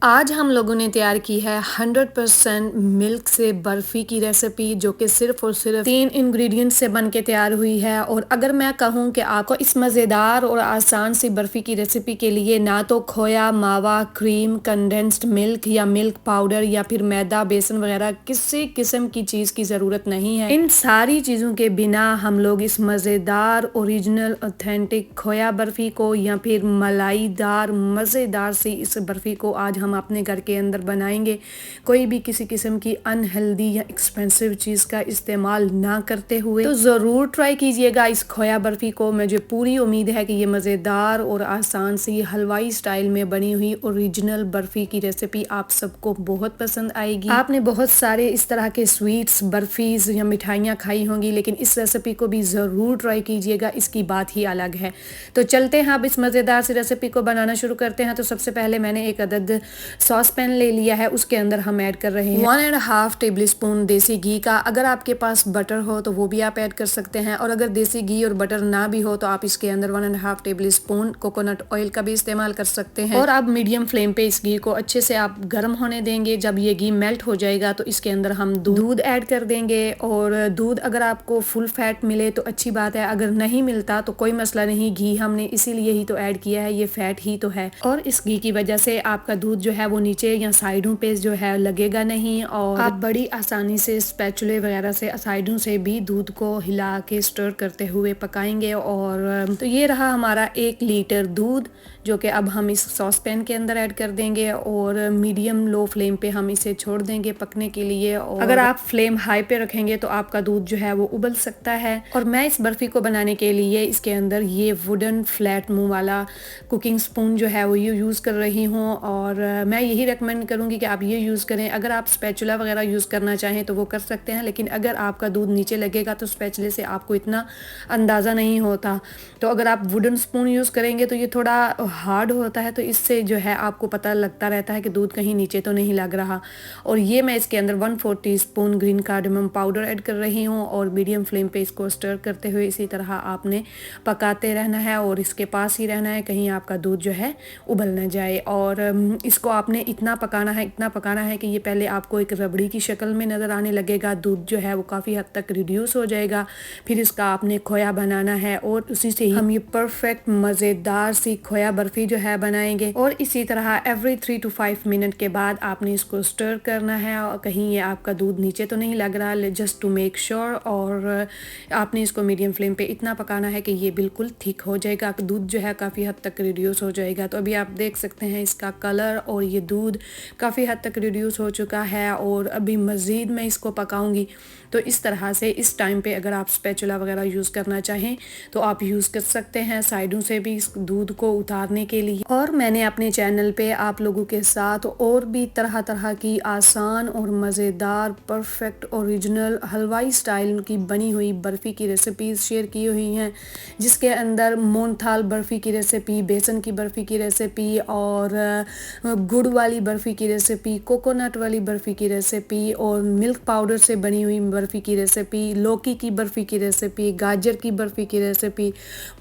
आज हम लोगों ने तैयार की है 100% मिल्क से बर्फ़ी की रेसिपी, जो कि सिर्फ़ और सिर्फ़ 3 इंग्रेडिएंट से बन के तैयार हुई है। और अगर मैं कहूँ कि आपको इस मज़ेदार और आसान सी बर्फ़ी की रेसिपी के लिए ना तो खोया, मावा, क्रीम, कंडेंस्ड मिल्क या मिल्क पाउडर या फिर मैदा, बेसन वगैरह किसी किस्म की चीज़ की ज़रूरत नहीं है। इन सारी चीज़ों के बिना हम लोग इस मज़ेदार ओरिजिनल ऑथेंटिक खोया बर्फ़ी को या फिर मलाईदार मज़ेदार सी इस बर्फ़ी को आज हम अपने घर के अंदर बनाएंगे, कोई भी किसी किस्म की अनहेल्दी या एक्सपेंसिव चीज़ का इस्तेमाल ना करते हुए। तो ज़रूर ट्राई कीजिएगा इस खोया बर्फ़ी को। मुझे पूरी उम्मीद है कि ये मज़ेदार और आसान सी हलवाई स्टाइल में बनी हुई ओरिजिनल बर्फ़ी की रेसिपी आप सबको बहुत पसंद आएगी। आपने बहुत सारे इस तरह के स्वीट्स, बर्फ़ीज़ या मिठाइयाँ खाई होंगी, लेकिन इस रेसिपी को भी ज़रूर ट्राई कीजिएगा, इसकी बात ही अलग है। तो चलते हैं अब इस मज़ेदार सी रेसिपी को बनाना शुरू करते हैं। तो सबसे पहले मैंने एक अदद सॉस पैन ले लिया है, उसके अंदर हम ऐड कर रहे हैं 1.5 टेबल स्पून देसी घी का। अगर आपके पास बटर हो तो वो भी आप ऐड कर सकते हैं, और अगर देसी घी और बटर ना भी हो तो आप इसके अंदर 1.5 टेबल स्पून कोकोनट ऑयल का भी इस्तेमाल कर सकते हैं। और अब मीडियम फ्लेम पे इस घी को अच्छे से आप गर्म होने देंगे। जब ये घी मेल्ट हो जाएगा तो इसके अंदर हम दूध ऐड कर देंगे। और दूध अगर आपको फुल फैट मिले तो अच्छी बात है, अगर नहीं मिलता तो कोई मसला नहीं, घी हमने इसीलिए ही तो ऐड किया है, ये फैट ही तो है। और इस घी की वजह से आपका दूध जो है वो नीचे या साइडों पे जो है लगेगा नहीं, और आप बड़ी आसानी से स्पैचुले वगैरह से साइडों से भी दूध को हिला के स्टर करते हुए पकाएंगे। और तो ये रहा हमारा 1 लीटर दूध, जो कि अब हम इस सॉस पैन के अंदर ऐड कर देंगे और मीडियम लो फ्लेम पे हम इसे छोड़ देंगे पकने के लिए। और अगर आप फ्लेम हाई पे रखेंगे तो आपका दूध जो है वो उबल सकता है। और मैं इस बर्फ़ी को बनाने के लिए इसके अंदर ये वुडन फ्लैट मुंह वाला कुकिंग स्पून जो है वो ये यूज़ कर रही हूँ, और मैं यही रेकमेंड करूँगी कि आप ये यूज़ करें। अगर आप स्पैचुला वगैरह यूज़ करना चाहें तो वो कर सकते हैं, लेकिन अगर आपका दूध नीचे लगेगा तो स्पैचुले से आपको इतना अंदाज़ा नहीं होता। तो अगर आप वुडन स्पून यूज़ करेंगे तो ये थोड़ा हार्ड होता है, तो इससे जो है आपको पता लगता रहता है कि दूध कहीं नीचे तो नहीं लग रहा। और ये मैं इसके अंदर 1/4 teaspoon green cardamom powder add कर रही हूँ, और मीडियम फ्लेम पे इसको स्टर करते हुए इसी तरह आपने पकाते रहना है और इसके पास ही रहना है, कहीं आपका दूध जो है उबल ना जाए। और इसको आपने इतना पकाना है कि ये पहले आपको एक रबड़ी की शक्ल में नज़र आने लगेगा, दूध जो है वो काफ़ी हद तक रिड्यूस हो जाएगा। फिर इसका आपने खोया बनाना है और उसी से ही हम ये परफेक्ट मज़ेदार सी खोया बर्फ़ी जो है बनाएंगे। और इसी तरह एवरी 3 to 5 मिनट के बाद आपने इसको स्टर करना है, और कहीं ये आपका दूध नीचे तो नहीं लग रहा, जस्ट टू मेक श्योर। और आपने इसको मीडियम फ्लेम पे इतना पकाना है कि ये बिल्कुल थिक हो जाएगा, दूध जो है काफ़ी हद तक रिड्यूस हो जाएगा। तो अभी आप देख सकते हैं इसका कलर, और ये दूध काफ़ी हद तक रिड्यूस हो चुका है। और अभी मज़ीद मैं इसको पकाऊंगी। तो इस तरह से इस टाइम पे अगर आप स्पैचुला वगैरह यूज़ करना चाहें तो आप यूज़ कर सकते हैं, साइडों से भी इस दूध को उतारने के लिए। और मैंने अपने चैनल पे आप लोगों के साथ और भी तरह तरह की आसान और मज़ेदार परफेक्ट ओरिजिनल हलवाई स्टाइल की बनी हुई बर्फ़ी की रेसिपीज़ शेयर की हुई हैं, जिसके अंदर मोहनथाल बर्फ़ी की रेसिपी, बेसन की बर्फ़ी की रेसिपी, और गुड़ वाली बर्फ़ी की रेसिपी, कोकोनट वाली बर्फ़ी की रेसिपी, और मिल्क पाउडर से बनी हुई बर्फ़ी की रेसिपी, लौकी की बर्फ़ी की रेसिपी, गाजर की बर्फ़ी की रेसिपी।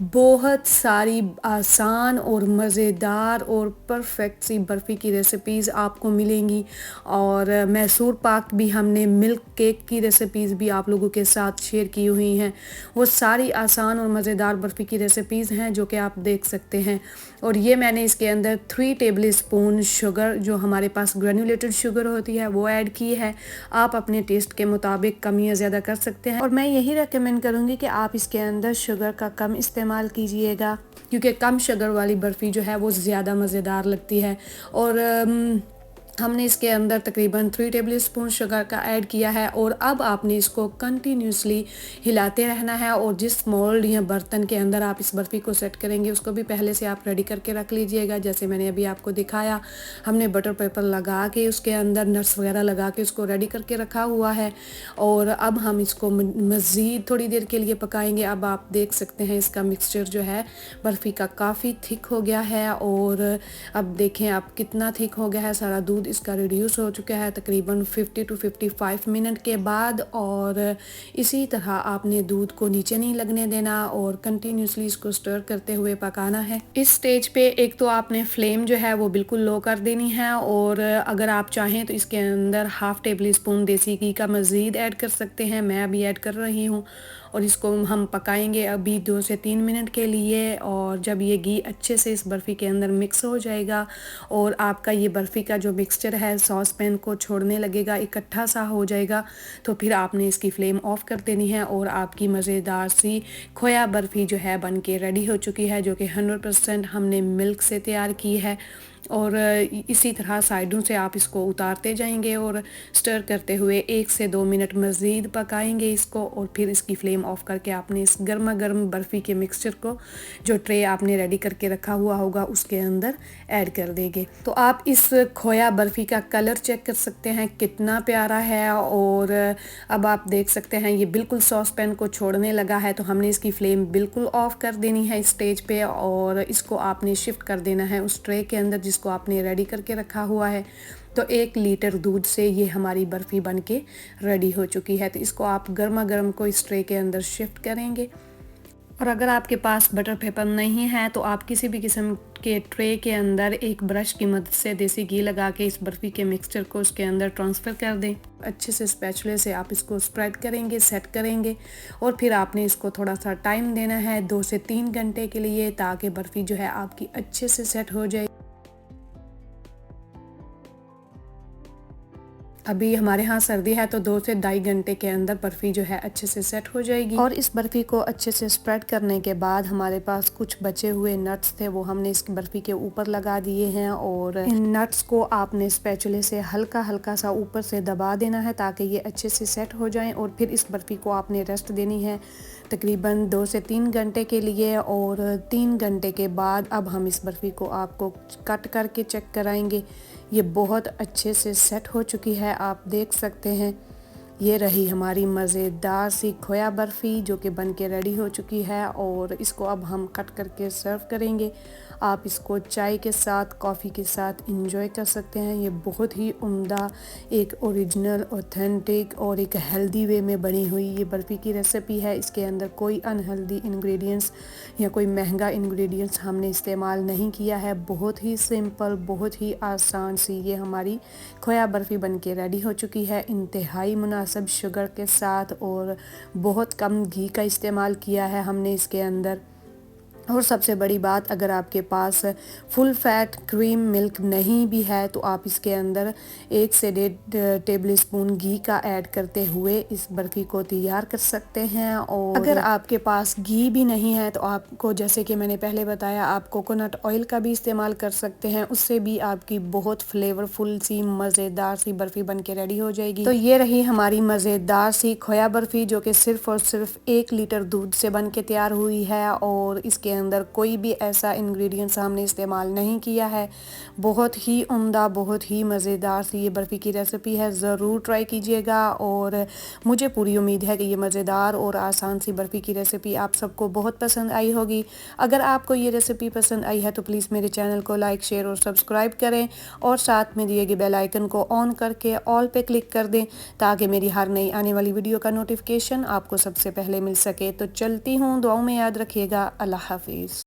बहुत सारी आसान और मज़ेदार और परफेक्ट सी बर्फ़ी की रेसिपीज़ आपको मिलेंगी। और मैसूर पाक भी हमने मिल्क केक की रेसिपीज़ भी आप लोगों के साथ शेयर की हुई हैं। वो सारी आसान और मज़ेदार बर्फ़ी की रेसिपीज़ हैं जो कि आप देख सकते हैं। और ये मैंने इसके अंदर 3 टेबल स्पून शुगर, जो हमारे पास ग्रेनुलेटेड शुगर होती है, वो ऐड की है। आप अपने टेस्ट के मुताबिक कम या ज़्यादा कर सकते हैं, और मैं यही रेकमेंड करूँगी कि आप इसके अंदर शुगर का कम इस्तेमाल कीजिएगा, क्योंकि कम शुगर वाली बर्फ़ी जो है वो ज़्यादा मज़ेदार लगती है। और हमने इसके अंदर तकरीबन 3 टेबल स्पून शुगर का ऐड किया है। और अब आपने इसको कंटिन्यूसली हिलाते रहना है, और जिस मोल्ड या बर्तन के अंदर आप इस बर्फ़ी को सेट करेंगे उसको भी पहले से आप रेडी करके रख लीजिएगा। जैसे मैंने अभी आपको दिखाया, हमने बटर पेपर लगा के उसके अंदर नट्स वगैरह लगा के उसको रेडी करके रखा हुआ है। और अब हम इसको मज़ीद थोड़ी देर के लिए पकाएंगे। अब आप देख सकते हैं इसका मिक्सचर जो है बर्फ़ी का काफ़ी थिक हो गया है, और अब देखें अब कितना थिक हो गया है, सारा दूध दूध इसका रिड्यूस हो चुका है तकरीबन 50 टू 55 मिनट के बाद। और इसी तरह आपने दूध को नीचे नहीं लगने देना और कंटिन्यूसली इसको स्टर करते हुए पकाना है। इस स्टेज पे एक तो आपने फ्लेम जो है वो बिल्कुल लो कर देनी है, और अगर आप चाहें तो इसके अंदर हाफ़ टेबल स्पून देसी घी का मज़ीद ऐड कर सकते हैं। मैं अभी ऐड कर रही हूँ और इसको हम पकाएंगे अभी 2 से 3 मिनट के लिए। और जब ये घी अच्छे से इस बर्फ़ी के अंदर मिक्स हो जाएगा और आपका ये बर्फ़ी का जो मिक्सचर है सॉस पैन को छोड़ने लगेगा, इकट्ठा सा हो जाएगा, तो फिर आपने इसकी फ्लेम ऑफ़ कर देनी है और आपकी मज़ेदार सी खोया बर्फ़ी जो है बन के रेडी हो चुकी है, जो कि 100% हमने मिल्क से तैयार की है। और इसी तरह साइडों से आप इसको उतारते जाएंगे और स्टर करते हुए 1 से 2 मिनट मज़ीद पकाएंगे इसको, और फिर इसकी फ्लेम ऑफ करके आपने इस गर्मा गर्म बर्फ़ी के मिक्सचर को जो ट्रे आपने रेडी करके रखा हुआ होगा उसके अंदर ऐड कर देंगे। तो आप इस खोया बर्फ़ी का कलर चेक कर सकते हैं कितना प्यारा है, और अब आप देख सकते हैं ये बिल्कुल सॉस पैन को छोड़ने लगा है, तो हमने इसकी फ्लेम बिल्कुल ऑफ़ कर देनी है इस स्टेज पे, और इसको आपने शिफ्ट कर देना है उस ट्रे के अंदर जिसको आपने रेडी करके रखा हुआ है। तो 1 लीटर दूध से ये हमारी बर्फ़ी बन के रेडी हो चुकी है। तो इसको आप गर्मा गर्म को इस ट्रे के अंदर शिफ्ट करेंगे। और अगर आपके पास बटर पेपर नहीं है तो आप किसी भी किस्म के ट्रे के अंदर एक ब्रश की मदद से देसी घी लगा के इस बर्फ़ी के मिक्सचर को उसके अंदर ट्रांसफ़र कर दें। अच्छे से स्पैचुले से आप इसको स्प्रेड करेंगे, सेट करेंगे, और फिर आपने इसको थोड़ा सा टाइम देना है 2 से 3 घंटे के लिए, ताकि बर्फ़ी जो है आपकी अच्छे से सेट हो जाए। अभी हमारे यहाँ सर्दी है तो 2 से ढाई घंटे के अंदर बर्फ़ी जो है अच्छे से सेट हो जाएगी। और इस बर्फ़ी को अच्छे से स्प्रेड करने के बाद हमारे पास कुछ बचे हुए नट्स थे, वो हमने इस बर्फ़ी के ऊपर लगा दिए हैं, और इन नट्स को आपने स्पैचुले से हल्का हल्का सा ऊपर से दबा देना है ताकि ये अच्छे से सेट हो जाएं। और फिर इस बर्फ़ी को आपने रेस्ट देनी है तकरीबन 2 से 3 घंटे के लिए, और 3 घंटे के बाद अब हम इस बर्फ़ी को आपको कट करके चेक कराएंगे। ये बहुत अच्छे से सेट हो चुकी है, आप देख सकते हैं। ये रही हमारी मज़ेदार सी खोया बर्फ़ी जो कि बन के रेडी हो चुकी है, और इसको अब हम कट करके सर्व करेंगे। आप इसको चाय के साथ, कॉफ़ी के साथ इंजॉय कर सकते हैं। ये बहुत ही उम्दा, एक ओरिजिनल, ऑथेंटिक और एक हेल्दी वे में बनी हुई ये बर्फ़ी की रेसिपी है। इसके अंदर कोई अनहेल्दी इंग्रेडिएंट्स या कोई महंगा इंग्रेडिएंट्स हमने इस्तेमाल नहीं किया है। बहुत ही सिंपल, बहुत ही आसान सी ये हमारी खोया बर्फ़ी बन के रेडी हो चुकी है, इंतहाई मुनासिब शुगर के साथ, और बहुत कम घी का इस्तेमाल किया है हमने इसके अंदर। और सबसे बड़ी बात, अगर आपके पास फुल फैट क्रीम मिल्क नहीं भी है तो आप इसके अंदर 1 से 1.5 टेबल स्पून घी का ऐड करते हुए इस बर्फ़ी को तैयार कर सकते हैं। और अगर आपके पास घी भी नहीं है तो आपको, जैसे कि मैंने पहले बताया, आप कोकोनट ऑयल का भी इस्तेमाल कर सकते हैं, उससे भी आपकी बहुत फ्लेवरफुल सी मज़ेदार सी बर्फ़ी बन के रेडी हो जाएगी। तो ये रही हमारी मज़ेदार सी खोया बर्फ़ी जो कि सिर्फ़ और सिर्फ 1 लीटर दूध से बन के तैयार हुई है, और इसके अंदर कोई भी ऐसा इंग्रेडिएंट्स हमने इस्तेमाल नहीं किया है। बहुत ही उम्दा, बहुत ही मज़ेदार सी ये बर्फ़ी की रेसिपी है, ज़रूर ट्राई कीजिएगा। और मुझे पूरी उम्मीद है कि ये मज़ेदार और आसान सी बर्फ़ी की रेसिपी आप सबको बहुत पसंद आई होगी। अगर आपको ये रेसिपी पसंद आई है तो प्लीज़ मेरे चैनल को लाइक, शेयर और सब्सक्राइब करें, और साथ में दिए गए बेल आइकन को ऑन करके ऑल पे क्लिक कर दें ताकि मेरी हर नई आने वाली वीडियो का नोटिफिकेशन आपको सबसे पहले मिल सके। तो चलती हूँ, दुआओं में याद रखिएगा। अल्लाह हाफिज़।